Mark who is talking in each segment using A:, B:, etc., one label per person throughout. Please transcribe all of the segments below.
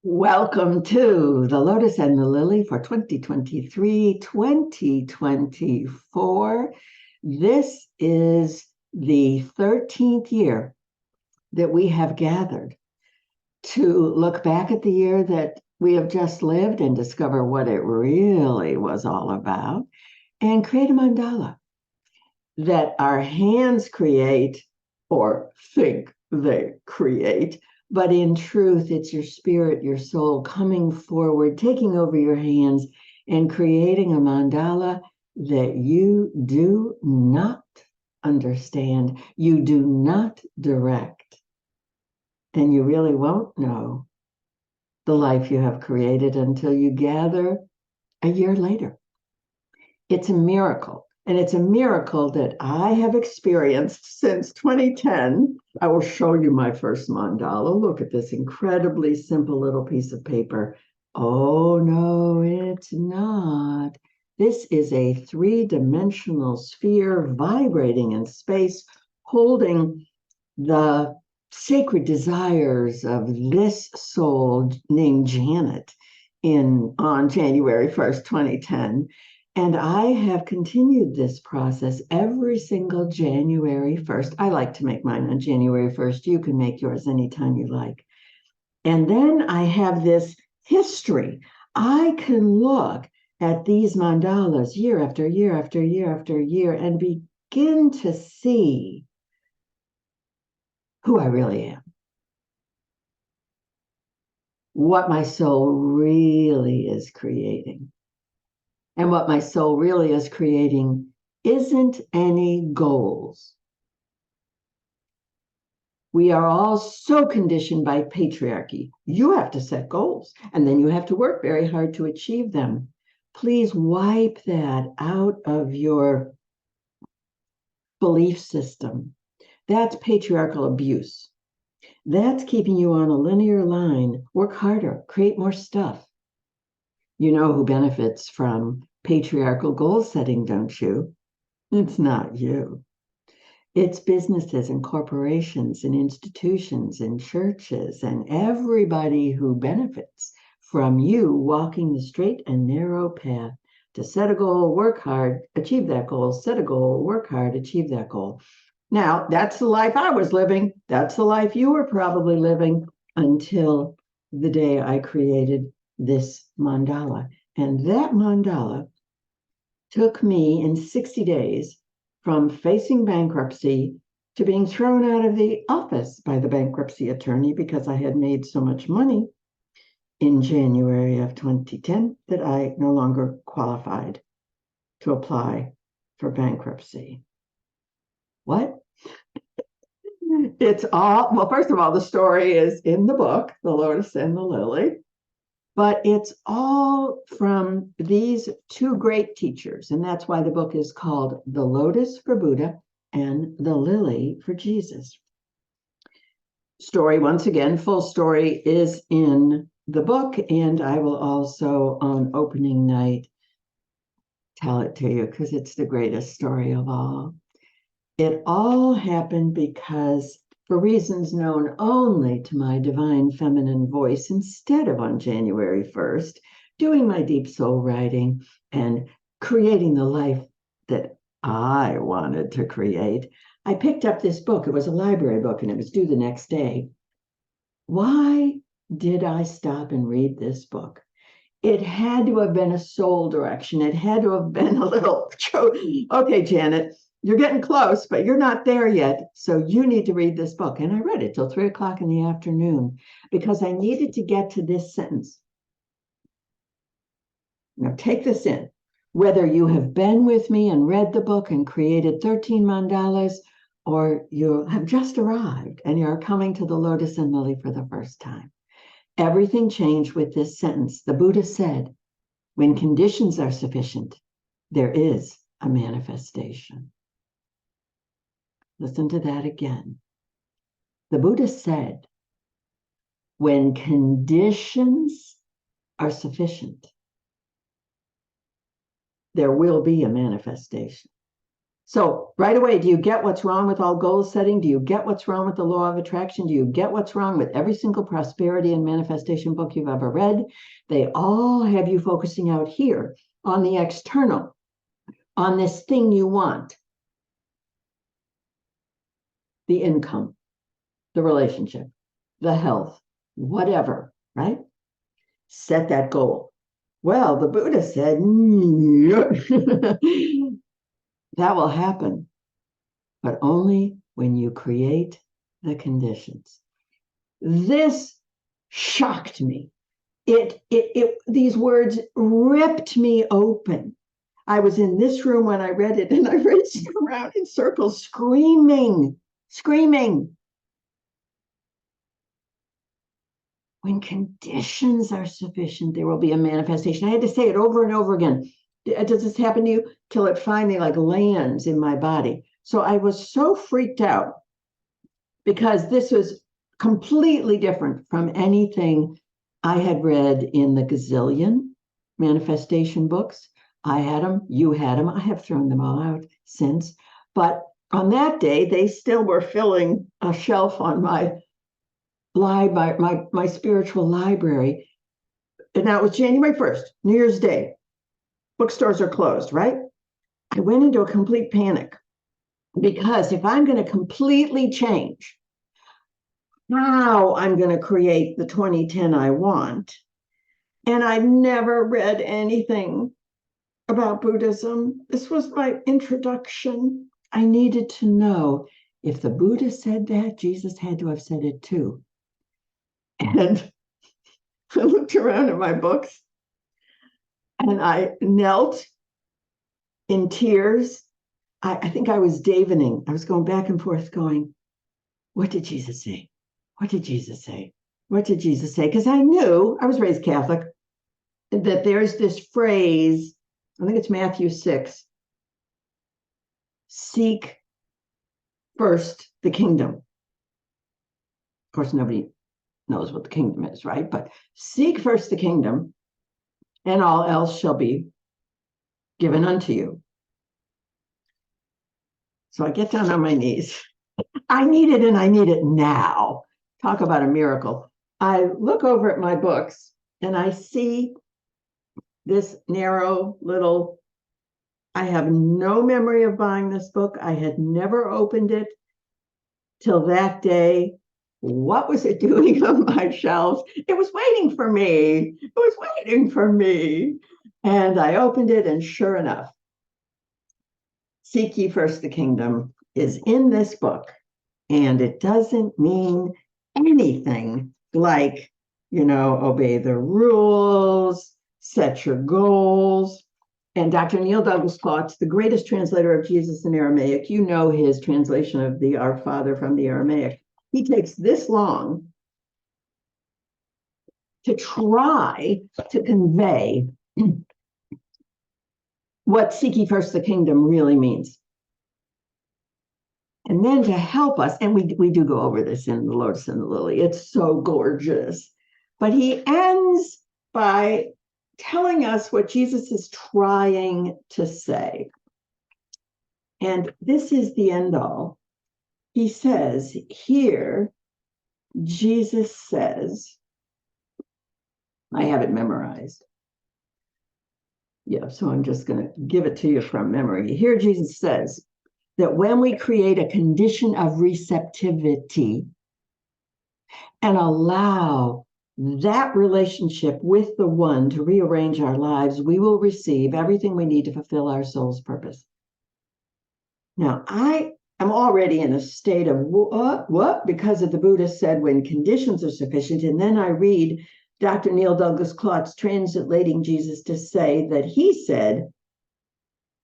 A: Welcome to the Lotus and the Lily for 2023-2024. This is the 13th year that we have gathered to look back at the year that we have just lived and discover what it really was all about and create a mandala that our hands create or think they create. But in truth, it's your spirit, your soul coming forward, taking over your hands and creating a mandala that you do not understand, you do not direct, and you really won't know the life you have created until you gather a year later. It's a miracle. And it's a miracle that I have experienced since 2010. I will show you my first mandala. Look at this incredibly simple little piece of paper. Oh, no, it's not. This is a three-dimensional sphere vibrating in space, holding the sacred desires of this soul named Janet on January 1st, 2010. And I have continued this process every single January 1st. I like to make mine on January 1st. You can make yours anytime you like. And then I have this history. I can look at these mandalas year after year after year after year and begin to see who I really am, what my soul really is creating. And what my soul really is creating isn't any goals. We are all so conditioned by patriarchy. You have to set goals, and then you have to work very hard to achieve them. Please wipe that out of your belief system. That's patriarchal abuse. That's keeping you on a linear line. Work harder, create more stuff. You know who benefits from patriarchal goal setting, don't you? It's not you. It's businesses and corporations and institutions and churches and everybody who benefits from you walking the straight and narrow path to set a goal, work hard, achieve that goal, set a goal, work hard, achieve that goal. Now, that's the life I was living. That's the life you were probably living until the day I created this mandala. And that mandala took me in 60 days from facing bankruptcy to being thrown out of the office by the bankruptcy attorney because I had made so much money in January of 2010 that I no longer qualified to apply for bankruptcy. What? It's all, well, first of all, the story is in the book, The Lotus and the Lily, but it's all from these two great teachers. And that's why the book is called The Lotus for Buddha and The Lily for Jesus. Story, once again, full story is in the book. And I will also, on opening night, tell it to you because it's the greatest story of all. It all happened because, for reasons known only to my divine feminine voice, instead of on January 1st, doing my deep soul writing and creating the life that I wanted to create, I picked up this book. It was a library book and it was due the next day. Why did I stop and read this book? It had to have been a soul direction. It had to have been a little, okay, Janet, you're getting close, but you're not there yet. So you need to read this book. And I read it till 3:00 in the afternoon because I needed to get to this sentence. Now take this in. Whether you have been with me and read the book and created 13 mandalas, or you have just arrived and you're coming to the Lotus and Lily for the first time. Everything changed with this sentence. The Buddha said, when conditions are sufficient, there is a manifestation. Listen to that again. The Buddha said, when conditions are sufficient, there will be a manifestation. So right away, do you get what's wrong with all goal setting? Do you get what's wrong with the law of attraction? Do you get what's wrong with every single prosperity and manifestation book you've ever read? They all have you focusing out here on the external, on this thing you want, the income, the relationship, the health, whatever, right? Set that goal. Well, the Buddha said, that will happen, but only when you create the conditions. This shocked me. These words ripped me open. I was in this room when I read it, and I raced around in circles, screaming. When conditions are sufficient, there will be a manifestation. I had to say it over and over again. Does this happen to you? Till it finally lands in my body. So I was so freaked out because this was completely different from anything I had read in the gazillion manifestation books. I had them, you had them. I have thrown them all out since. But on that day, they still were filling a shelf on my spiritual library. And now it was January 1st, New Year's Day. Bookstores are closed, right? I went into a complete panic because if I'm going to completely change how I'm going to create the 2010 I want, and I'd never read anything about Buddhism, this was my introduction. I needed to know if the Buddha said that, Jesus had to have said it too. And I looked around at my books and I knelt in tears. I think I was Davening. I was going back and forth going, what did Jesus say? What did Jesus say? What did Jesus say? Because I knew, I was raised Catholic, that there's this phrase, I think it's Matthew 6, seek first the kingdom. Of course, nobody knows what the kingdom is, right? But seek first the kingdom, and all else shall be given unto you. So I get down on my knees. I need it, and I need it now. Talk about a miracle. I look over at my books, and I see this narrow little, I have no memory of buying this book. I had never opened it till that day. What was it doing on my shelves? It was waiting for me. It was waiting for me. And I opened it, and sure enough, Seek Ye First the Kingdom is in this book. And it doesn't mean anything like, obey the rules, set your goals. And Dr. Neil Douglas Klotz, the greatest translator of Jesus in Aramaic, his translation of the Our Father from the Aramaic. He takes this long to try to convey what Seek Ye First the Kingdom really means. And then to help us, and we do go over this in the Lotus and the Lily, it's so gorgeous. But he ends by telling us what Jesus is trying to say. And this is the end all. He says, here, Jesus says, I have it memorized. Yeah, so I'm just going to give it to you from memory. Here, Jesus says that when we create a condition of receptivity and allow that relationship with the one to rearrange our lives, we will receive everything we need to fulfill our soul's purpose. Now, I am already in a state of what? Because of the Buddha said when conditions are sufficient. And then I read Dr. Neil Douglas Klotz translating Jesus to say that he said,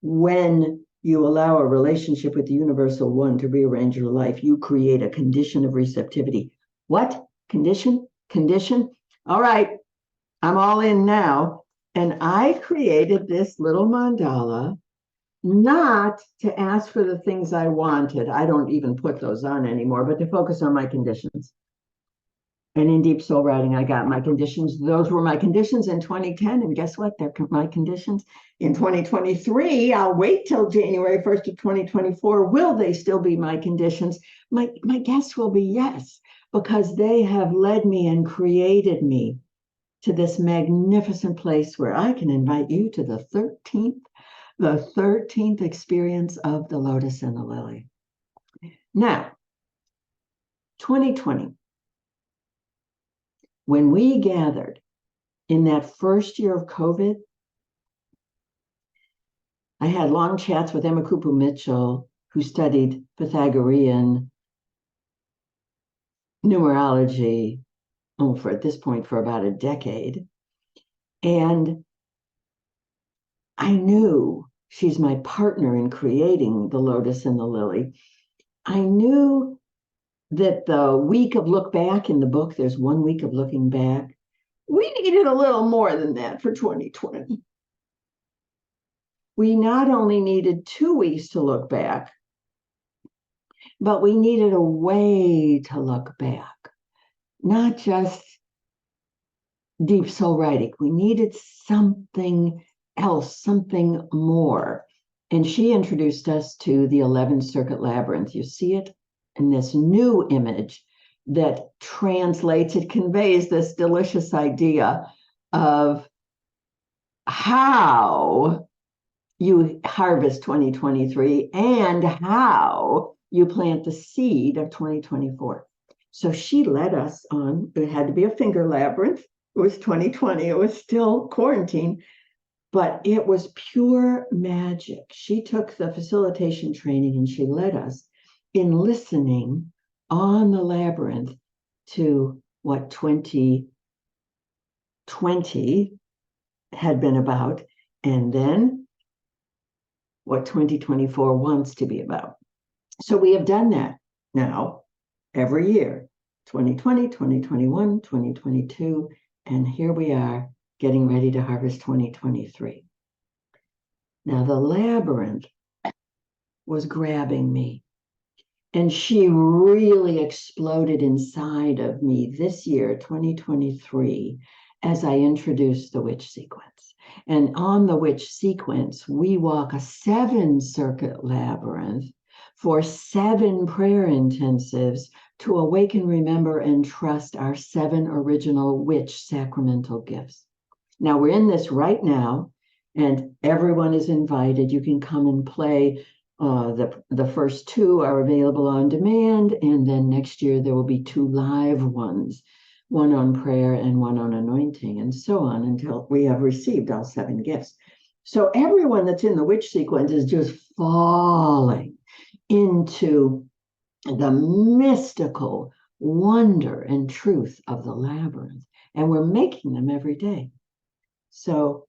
A: when you allow a relationship with the universal one to rearrange your life, you create a condition of receptivity. What? Condition? All right, I'm all in now. And I created this little mandala, not to ask for the things I wanted. I don't even put those on anymore, but to focus on my conditions. And in deep soul writing, I got my conditions. Those were my conditions in 2010. And guess what? They're my conditions in 2023. I'll wait till January 1st of 2024. Will they still be my conditions? My guess will be yes, because they have led me and created me to this magnificent place where I can invite you to the 13th experience of the Lotus and the Lily. Now, 2020. When we gathered in that first year of COVID, I had long chats with Emma Kupu Mitchell, who studied Pythagorean numerology for at this point for about a decade. And I knew she's my partner in creating the Lotus and the Lily. I knew that the week of look back in the book, there's 1 week of looking back. We needed a little more than that for 2020. We not only needed 2 weeks to look back, but we needed a way to look back, not just deep soul writing. We needed something else, something more. And she introduced us to the 11 circuit labyrinth. You see it in this new image that translates, it conveys this delicious idea of how you harvest 2023 and how you plant the seed of 2024. So she led us on, it had to be a finger labyrinth. It was 2020, it was still quarantine, but it was pure magic. She took the facilitation training and she led us in listening on the labyrinth to what 2020 had been about, and then what 2024 wants to be about. So we have done that now every year, 2020, 2021, 2022, and here we are getting ready to harvest 2023. Now the labyrinth was grabbing me, and she really exploded inside of me this year, 2023, as I introduced the witch sequence. And on the witch sequence, we walk a 7-circuit labyrinth for 7 prayer intensives to awaken, remember, and trust our 7 original witch sacramental gifts. Now, we're in this right now, and everyone is invited. You can come and play. The first 2 are available on demand, and then next year there will be 2 live ones, one on prayer and one on anointing, and so on until we have received all 7 gifts. So everyone that's in the witch sequence is just falling into the mystical wonder and truth of the labyrinth, and we're making them every day. So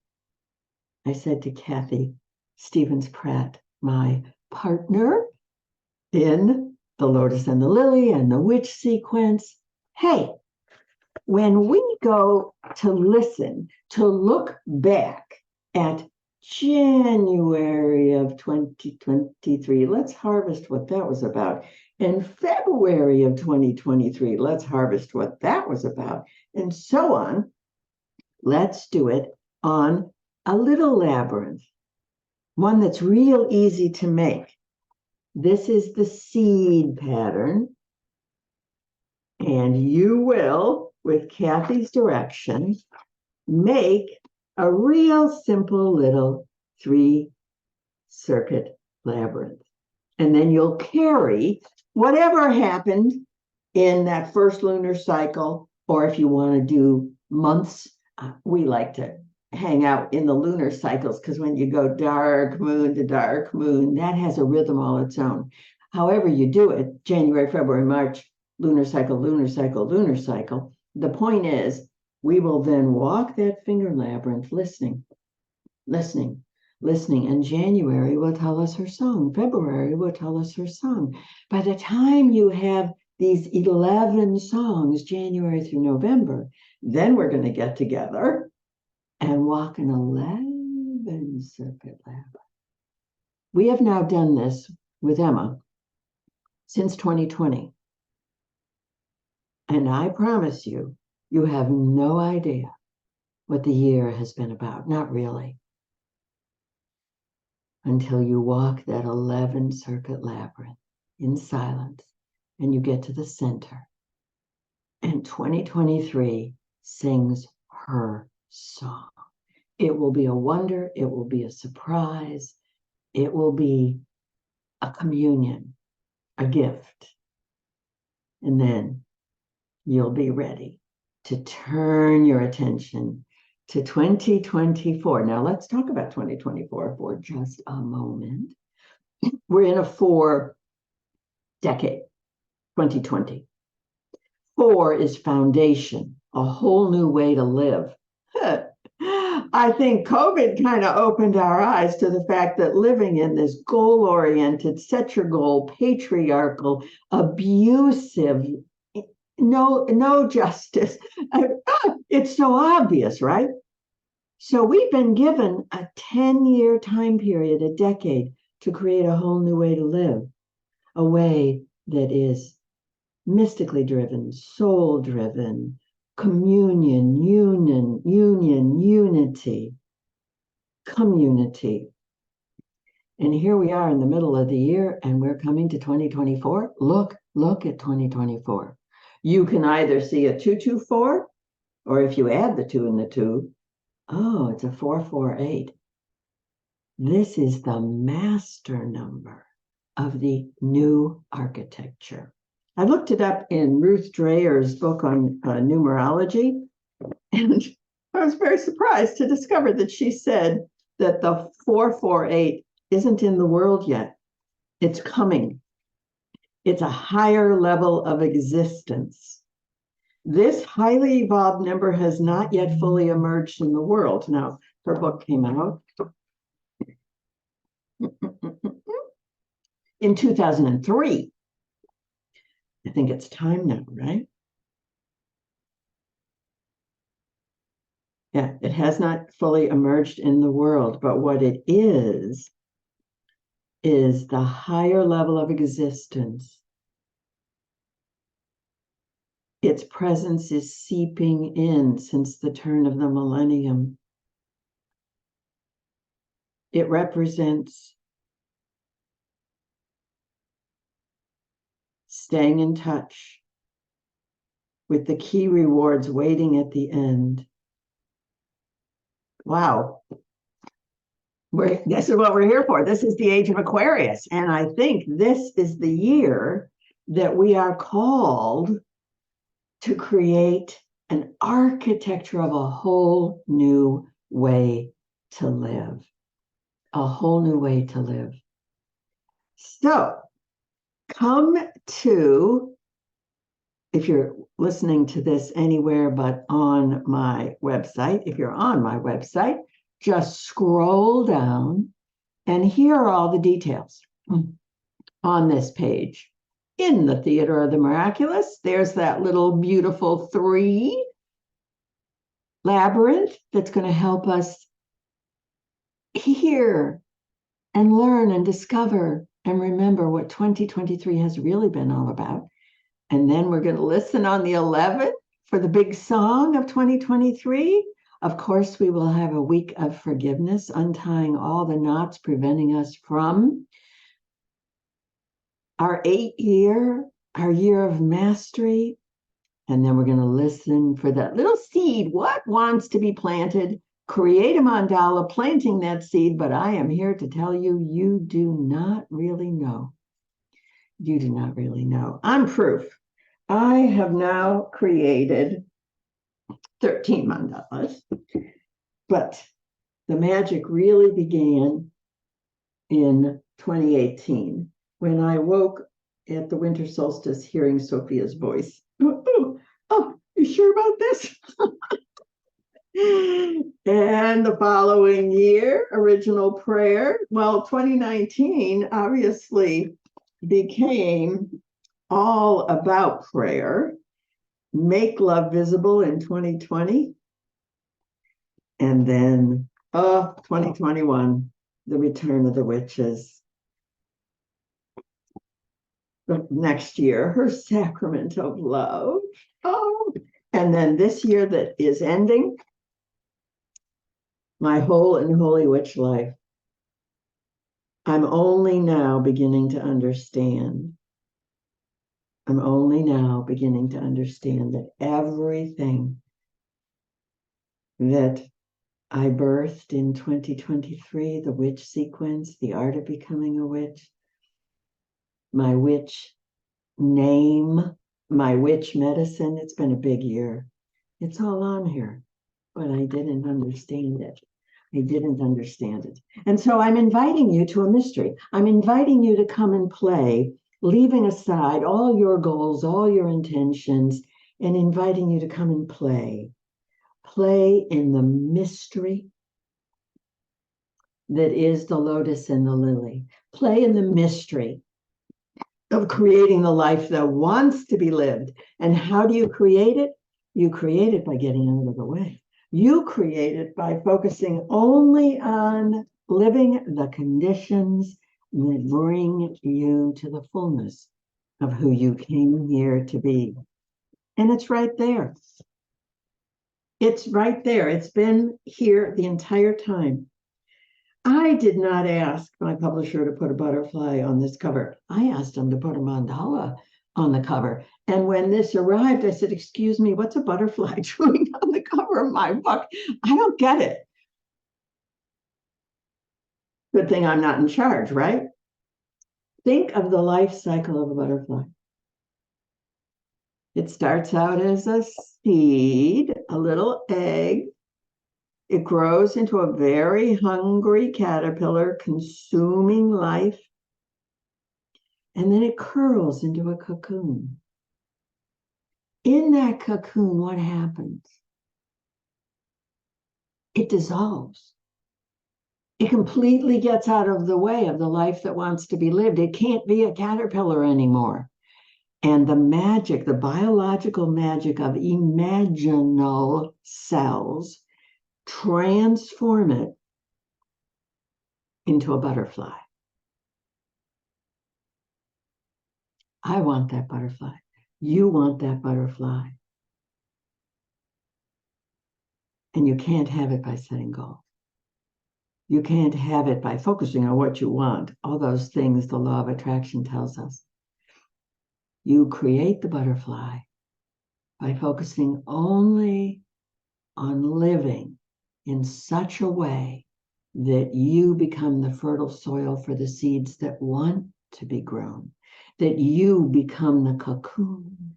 A: I said to Kathy Stevens-Pratt, my partner in the Lotus and the Lily and the witch sequence, hey, when we go to listen, to look back at January of 2023, let's harvest what that was about. In February of 2023, let's harvest what that was about, and so on. Let's do it on a little labyrinth, one that's real easy to make. This is the seed pattern, and you will, with Kathy's direction, make a real simple little 3-circuit labyrinth. And then you'll carry whatever happened in that first lunar cycle, or if you want to do months, we like to hang out in the lunar cycles, because when you go dark moon to dark moon, that has a rhythm all its own. However you do it, January, February, March, lunar cycle, lunar cycle, lunar cycle. The point is, we will then walk that finger labyrinth listening, listening, listening. And January will tell us her song. February will tell us her song. By the time you have these 11 songs, January through November, then we're going to get together and walk an 11-circuit labyrinth. We have now done this with Emma since 2020. And I promise you, you have no idea what the year has been about. Not really. Until you walk that 11 circuit labyrinth in silence and you get to the center. And 2023 sings her song. It will be a wonder. It will be a surprise. It will be a communion, a gift. And then you'll be ready to turn your attention to 2024. Now let's talk about 2024 for just a moment. We're in a 4-decade, 2020. 4 is foundation, a whole new way to live. I think COVID kind of opened our eyes to the fact that living in this goal-oriented, set your goal, patriarchal, abusive, no justice. It's so obvious, right? So we've been given a 10-year time period, a decade, to create a whole new way to live, a way that is mystically driven, soul driven, communion, unity, community. And here we are in the middle of the year and we're coming to 2024. Look at 2024. You can either see a 224, or if you add the 2 and the 2, oh, it's a 448. This is the master number of the new architecture. I looked it up in Ruth Dreyer's book on numerology, and I was very surprised to discover that she said that the 448 isn't in the world yet. It's coming. It's a higher level of existence. This highly evolved number has not yet fully emerged in the world. Now, her book came out in 2003. I think it's time now, right? Yeah, it has not fully emerged in the world, but what it is the higher level of existence. Its presence is seeping in since the turn of the millennium. It represents staying in touch with the key rewards waiting at the end. Wow. This is what we're here for. This is the age of Aquarius. And I think this is the year that we are called to create an architecture of a whole new way to live. A whole new way to live. So come to, if you're listening to this anywhere but on my website, if you're on my website, just scroll down and here are all the details on this page. In the Theater of the Miraculous, there's that little beautiful 3 labyrinth that's going to help us hear and learn and discover and remember what 2023 has really been all about. And then we're going to listen on the 11th for the big song of 2023. Of course, we will have a week of forgiveness, untying all the knots preventing us from our 8-year, our year of mastery. And then we're going to listen for that little seed. What wants to be planted? Create a mandala, planting that seed. But I am here to tell you, you do not really know. You do not really know. I'm proof. I have now created 13 mandalas, but the magic really began in 2018 when I woke at the winter solstice hearing Sophia's voice. Oh, you sure about this? And the following year, original prayer. Well, 2019 obviously became all about prayer. Make love visible in 2020. And then 2021, the return of the witches. next year, her sacrament of love. Oh, and then this year that is ending, my whole and holy witch life. I'm only now beginning to understand. I'm only now beginning to understand that everything that I birthed in 2023, the witch sequence, the art of becoming a witch, my witch name, my witch medicine, it's been a big year. It's all on here, but I didn't understand it. I didn't understand it. And so I'm inviting you to a mystery. I'm inviting you to come and play, leaving aside all your goals, all your intentions, and inviting you to come and play. Play in the mystery that is the lotus and the lily. Play in the mystery of creating the life that wants to be lived. And how do you create it? You create it by getting out of the way. You create it by focusing only on living the conditions that bring you to the fullness of who you came here to be. And it's right there. It's right there. It's been here the entire time. I did not ask my publisher to put a butterfly on this cover. I asked him to put a mandala on the cover. And when this arrived, I said, excuse me, what's a butterfly doing on the cover of my book? I don't get it. Good thing I'm not in charge, right? Think of the life cycle of a butterfly. It starts out as a seed, a little egg. It grows into a very hungry caterpillar, consuming life. And then it curls into a cocoon. In that cocoon, what happens? It dissolves. It completely gets out of the way of the life that wants to be lived. It can't be a caterpillar anymore. And the magic, the biological magic of imaginal cells, transform it into a butterfly. I want that butterfly. You want that butterfly. And you can't have it by setting goals. You can't have it by focusing on what you want. All those things the law of attraction tells us. You create the butterfly by focusing only on living in such a way that you become the fertile soil for the seeds that want to be grown, that you become the cocoon.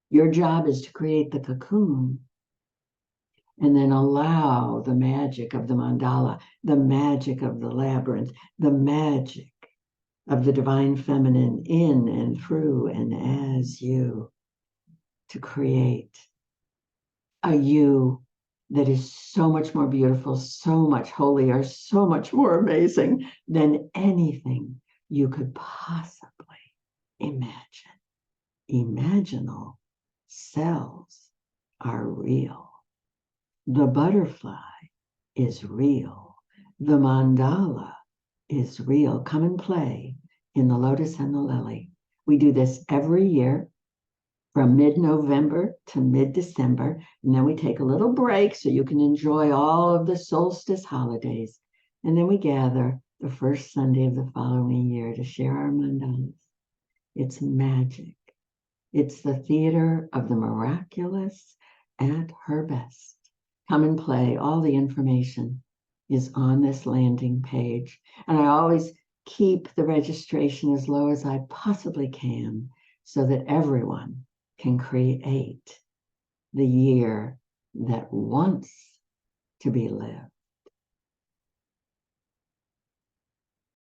A: Your job is to create the cocoon and then allow the magic of the mandala, the magic of the labyrinth, the magic of the divine feminine in and through and as you to create a you that is so much more beautiful, so much holier, so much more amazing than anything you could possibly imagine. Imaginal cells are real. The butterfly is real. The mandala is real. Come and play in the lotus and the lily. We do this every year from mid-November to mid-December, and then we take a little break so you can enjoy all of the solstice holidays. And then we gather the first Sunday of the following year to share our mandalas. It's magic. It's the theater of the miraculous at her best. Come and play. All the information is on this landing page. And I always keep the registration as low as I possibly can so that everyone can create the year that wants to be lived.